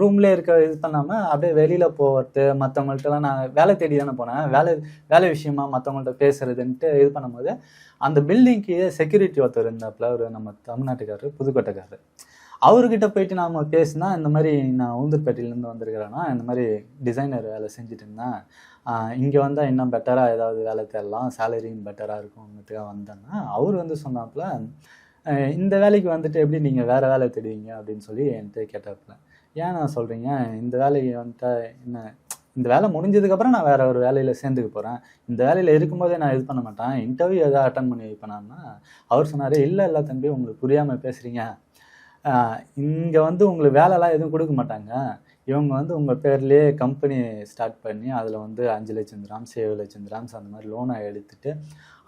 ரூம்லேயே இருக்க இது பண்ணாமல் அப்படியே வெளியில் போகிறது, மற்றவங்கள்ட்டலாம் நான் வேலை தேடி தானே போனேன், வேலை விஷயமா மற்றவங்கள்ட்ட பேசுறதுன்ட்டு இது பண்ணும்போது அந்த பில்டிங்க்கு செக்யூரிட்டி ஒருத்தர் இருந்தாப்புல, ஒரு நம்ம தமிழ்நாட்டுக்காரர், புதுக்கோட்டைக்காரர். அவர்கிட்ட போயிட்டு நாம் பேசினா, இந்த மாதிரி நான் உளுந்தூர்பேட்டையிலேருந்து வந்திருக்கிறேன்னா, இந்த மாதிரி டிசைனர் வேலை செஞ்சுட்டு இருந்தேன், இங்கே வந்தால் இன்னும் பெட்டராக ஏதாவது வேலை தேடலாம், சேலரியும் பெட்டராக இருக்கும்னுட்டுக்காக வந்தேன்னா, அவர் வந்து சொன்னாப்புல, இந்த வேலைக்கு வந்துட்டு எப்படி நீங்கள் வேறு வேலை தேடுவீங்க அப்படின்னு சொல்லி என்கிட்ட கேட்டாப்புல. ஏன் நான் சொல்கிறீங்க, இந்த வேலைக்கு வந்துட்டா என்ன, இந்த வேலை முடிஞ்சதுக்கப்புறம் நான் வேறு ஒரு வேலையில் சேர்ந்துக்க போகிறேன், இந்த வேலையில் இருக்கும்போதே நான் இது பண்ண மாட்டேன், இன்டர்வியூ எதாவது அட்டன் பண்ணி வைப்பேனான்னா, அவர் சொன்னார், இல்லை தம்பி, உங்களுக்கு புரியாமல் பேசுகிறீங்க, இங்கே வந்து உங்களுக்கு வேலைலாம் எதுவும் கொடுக்க மாட்டாங்க, இவங்க வந்து உங்கள் பேர்லேயே கம்பெனி ஸ்டார்ட் பண்ணி அதில் வந்து 5 லட்சம் கிராம்ஸ் 7 லட்சம் கிராம்ஸ் அந்த மாதிரி லோனை எடுத்துட்டு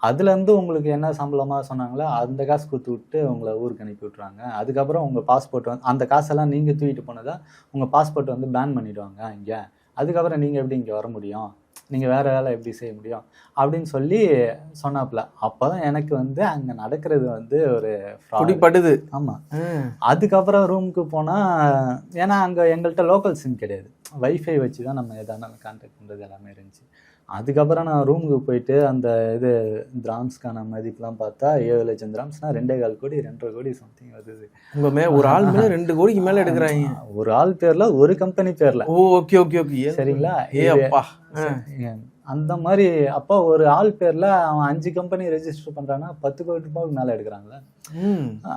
அதுலேருந்து உங்களுக்கு என்ன சம்பளமாக சொன்னாங்களோ அந்த காசு கொடுத்து விட்டு உங்களை ஊருக்கு அனுப்பி விட்ருவாங்க. அதுக்கப்புறம் உங்கள் பாஸ்போர்ட் வந்து அந்த காசெல்லாம் நீங்கள் தூக்கிட்டு போனதா உங்கள் பாஸ்போர்ட் வந்து பேன் பண்ணிவிடுவாங்க இங்கே. அதுக்கப்புறம் நீங்கள் எப்படி இங்கே வர முடியும், நீங்கள் வேறு வேலை எப்படி செய்ய முடியும் அப்படின்னு சொல்லி சொன்னாப்புல. அப்போ தான் எனக்கு வந்து அங்கே நடக்கிறது வந்து ஒரு பிடிப்படுது. ஆமாம். அதுக்கப்புறம் ரூமுக்கு போனால், ஏன்னா அங்கே எங்கள்கிட்ட லோக்கல் சிம் கிடையாது, வைஃபை வச்சு தான் நம்ம எதானாலும் கான்டாக்ட் பண்ணுறது எல்லாமே இருந்துச்சு. அதுக்கப்புறம் நான் ரூமுக்கு போயிட்டு அந்த இது திராம்ஸ்க்கான மதிப்புலாம் பார்த்தா 7 லட்சம் திராம்ஸ்னால் 2.25 கோடி 2.5 கோடி சம்திங் வருது. ஒரு ஆள் மேலே 2 கோடிக்கு மேலே எடுக்கிறாங்க. ஒரு ஆள் பேர்ல, ஒரு கம்பெனி பேர்ல. ஓகே சரிங்களா? அந்த மாதிரி. அப்போ ஒரு ஆள் பேர்ல அவன் 5 கம்பெனி ரெஜிஸ்டர் பண்றான்னா 10 கோடி ரூபாய்க்கு மேல எடுக்கிறாங்களா?